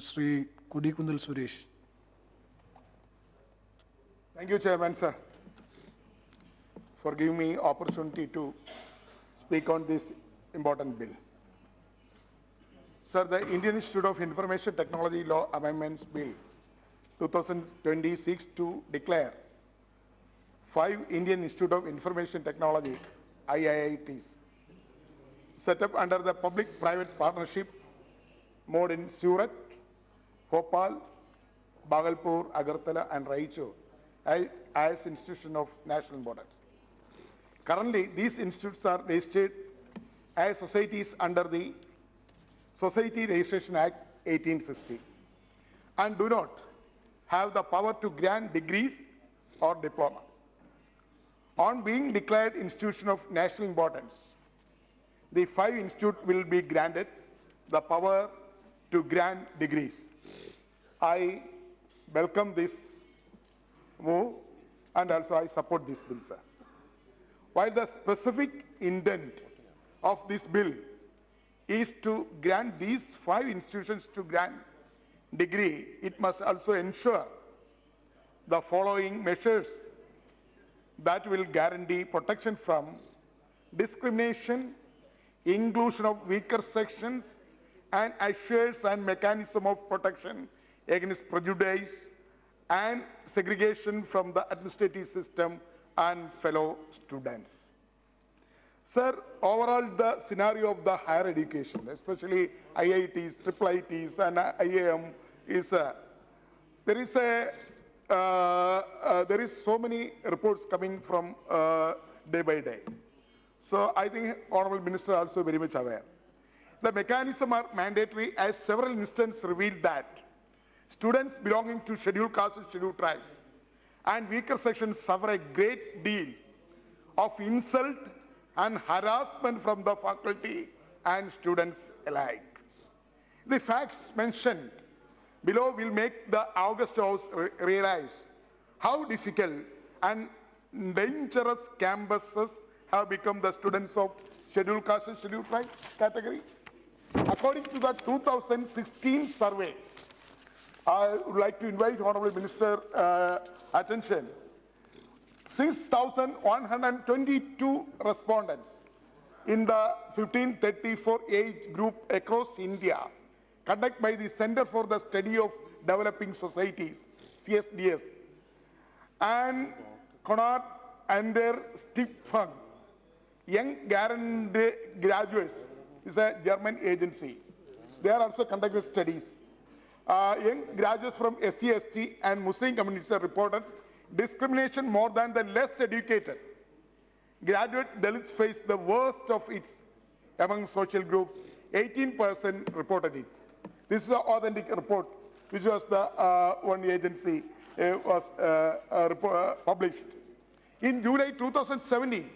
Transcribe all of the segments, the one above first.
Sri Kodikunnil Suresh. Thank you, Chairman, sir, for giving me opportunity to speak on this important bill. Sir, the Indian Institute of Information Technology Law Amendments Bill 2026 to declare 5 Indian Institute of Information Technology IITs set up under the public-private partnership mode in Surat, Bhopal, Bhagalpur, Agartala, and Raichur as institutions of national importance. Currently, these institutes are registered as societies under the Society Registration Act 1860 and do not have the power to grant degrees or diploma. On being declared institution of national importance, the 5 institutes will be granted the power to grant degrees. I welcome this move and also I support this bill, sir. While the specific intent of this bill is to grant these 5 institutions to grant degree, it must also ensure the following measures that will guarantee protection from discrimination, inclusion of weaker sections, and assures and mechanism of protection against prejudice and segregation from the administrative system and fellow students. Sir, overall the scenario of the higher education, especially IITs, IIITs and IIM is there is so many reports coming from day by day. So I think Honorable Minister also very much aware. The mechanism are mandatory as several instances revealed that students belonging to scheduled castes and scheduled tribes and weaker sections suffer a great deal of insult and harassment from the faculty and students alike. The facts mentioned below will make the August House realize how difficult and dangerous campuses have become the students of scheduled caste and scheduled tribes category. According to the 2016 survey, I would like to invite Honorable Minister attention. 6,122 respondents in the 1534 age group across India conducted by the Center for the Study of Developing Societies, CSDS, and Konrad and their Stiftung, Young Graduates, is a German agency. They are also conducting studies. Young graduates from SC, ST and Muslim communities are reported discrimination more than the less educated. Graduate Dalits face the worst of its among social groups. 18% reported it. This is an authentic report, which was the one agency was published. In July 2017,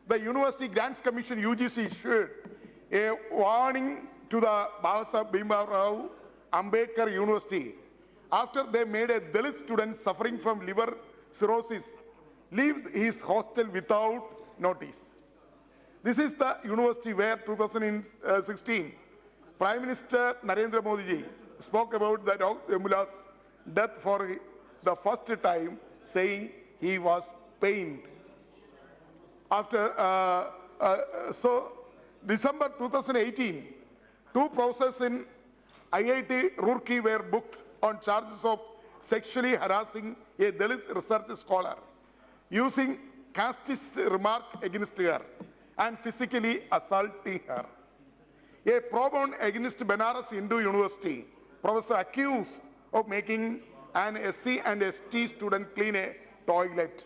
the University Grants Commission (UGC) issued a warning to the Baba Bhimrao Ambedkar University after they made a Dalit student suffering from liver cirrhosis leave his hostel without notice. This is the university where 2016 Prime Minister Narendra Modi ji spoke about the Mullah's death for the first time, saying he was pained. After so December 2018, 2 professors in IIT Roorkee were booked on charges of sexually harassing a Dalit research scholar, using casteist remark against her and physically assaulting her. A probe against Banaras Hindu University professor accused of making an SC and ST student clean a toilet.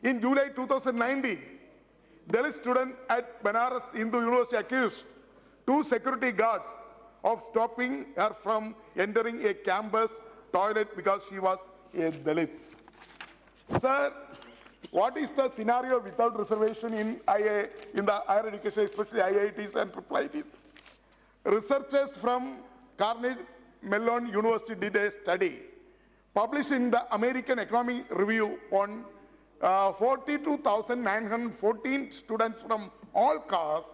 In July 2019, Dalit student at Banaras Hindu University accused 2 security guards of stopping her from entering a campus toilet because she was a Dalit. Sir, what is the scenario without reservation in the higher education, especially IITs and IIITs? Researchers from Carnegie Mellon University did a study published in the American Economic Review on 42,914 students from all castes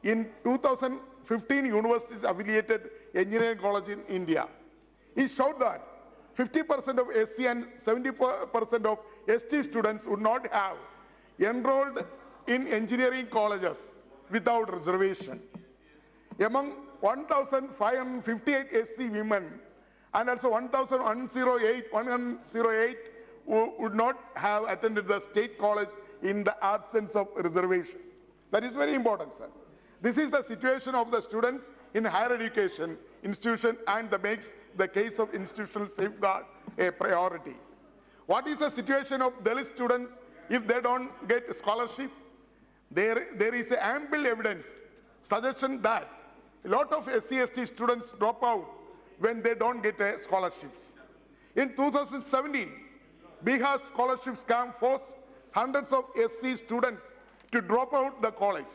in 2015 universities affiliated engineering college in India. It showed that 50% of SC and 70% of ST students would not have enrolled in engineering colleges without reservation. Among 1,558 SC women and also 108 who would not have attended the state college in the absence of reservation. That is very important, sir. This is the situation of the students in higher education institution and that makes the case of institutional safeguard a priority. What is the situation of Dalit students if they don't get scholarship? There is ample evidence, suggestion that a lot of SC/ST students drop out when they don't get scholarships. In 2017, Bihar scholarship scam forced hundreds of SC students to drop out the college,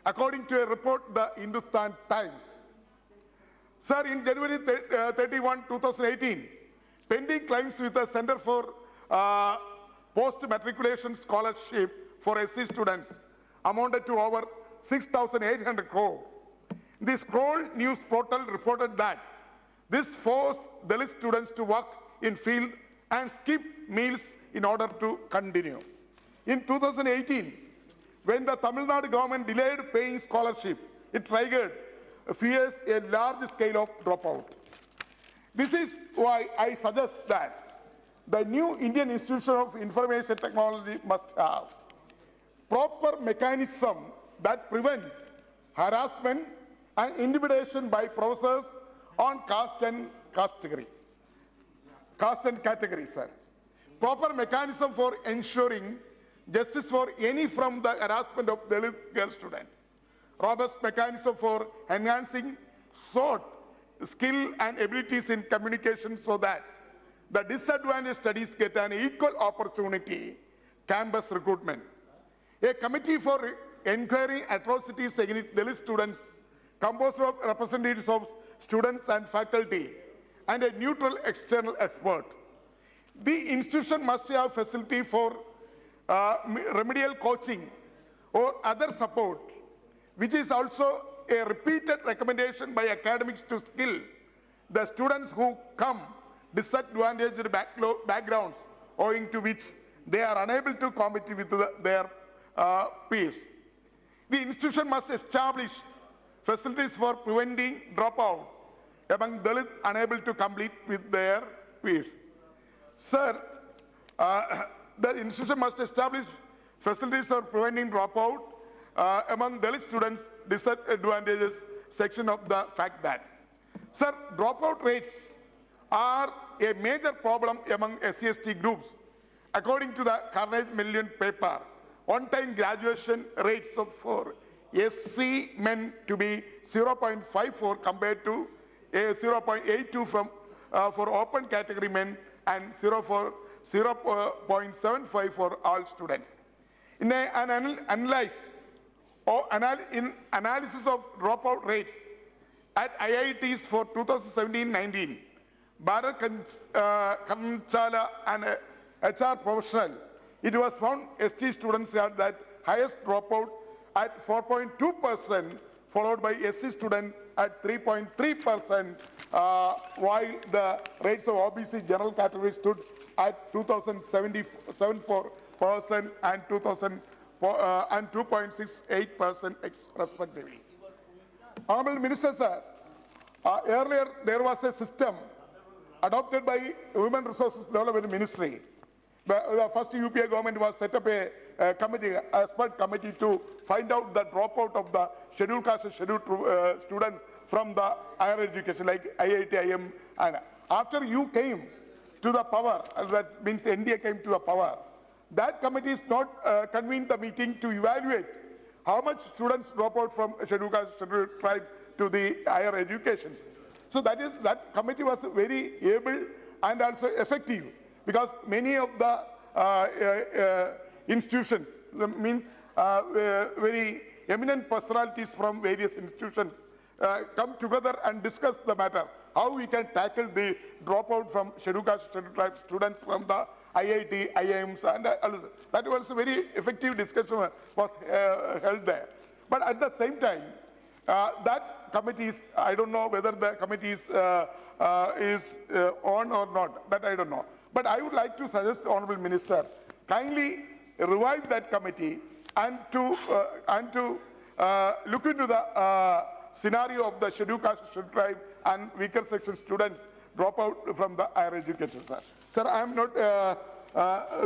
according to a report the Hindustan Times. Sir, in January 31, 2018, pending claims with the Center for Post-Matriculation Scholarship for SC students amounted to over 6,800 crore. The Scroll News portal reported that this forced Dalit students to work in field and skip meals in order to continue. In 2018, when the Tamil Nadu government delayed paying scholarship, it triggered fears a large scale of dropout. This is why I suggest that the new Indian Institution of Information Technology must have proper mechanism that prevent harassment and intimidation by professors on caste and category, sir. Proper mechanism for ensuring justice for any from the harassment of Dalit girl students. Robust mechanism for enhancing SWOT skill and abilities in communication so that the disadvantaged studies get an equal opportunity campus recruitment. A committee for inquiring atrocities against Dalit students composed of representatives of students and faculty and a neutral external expert. The institution must have facility for remedial coaching or other support, which is also a repeated recommendation by academics to skill the students who come disadvantaged backgrounds, owing to which they are unable to compete with their peers. The institution must establish facilities for preventing dropout among Dalit unable to compete with their peers. Sir, the institution must establish facilities for preventing dropout among Dalit students disadvantages section of the fact that. Sir, dropout rates are a major problem among SC/ST groups. According to the Carnegie Mellon paper, on-time graduation rates for SC men to be 0.54 compared to 0.82 for open category men and 0.75 for all students. In analysis of dropout rates at IITs for 2017-19, Bharat Kanchala and HR professional, it was found ST students had that highest dropout at 4.2%, followed by SC student at 3.3%, while the rates of OBC general category stood at 2,077% and 2.68% respectively. Honorable Minister, sir, earlier there was a system adopted by Women Resources Development Ministry. The first UPA government was set up a committee, expert committee to find out the dropout of the scheduled caste and scheduled students from the higher education like IIT, IM. And after you came to the power, that means NDA came to the power, that committee is not convened the meeting to evaluate how much students drop out from scheduled caste, scheduled tribe to the higher educations. So that committee was very able and also effective, because many of the institutions, means very eminent personalities from various institutions come together and discuss the matter, how we can tackle the dropout from scheduled caste, scheduled tribe students from the IIT, IIMs, and that was a very effective discussion was held there. But at the same time, that committee is, I don't know whether the committee is on or not, that I don't know. But I would like to suggest, Honorable Minister, kindly revive that committee and to look into the scenario of the scheduled caste, scheduled tribe and weaker section students drop out from the higher education, sir. Sir, I am not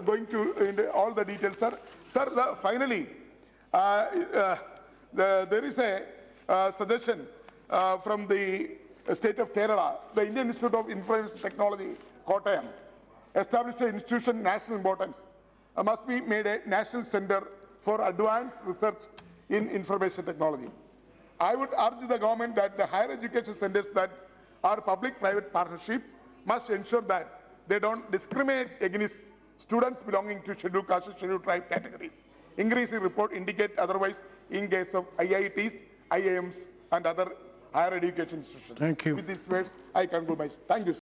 going to into all the details, sir. Sir, finally, there is a suggestion from the state of Kerala. The Indian Institute of Information Technology, Kottayam, established an institution national importance, must be made a national center for advanced research in information technology. I would urge the government that the higher education centers that are public-private partnership must ensure that they don't discriminate against students belonging to scheduled caste, scheduled tribe categories. Increasing report indicate otherwise in case of IITs, IIMs, and other higher education institutions. Thank you. With these words, I conclude my. Thank you, sir.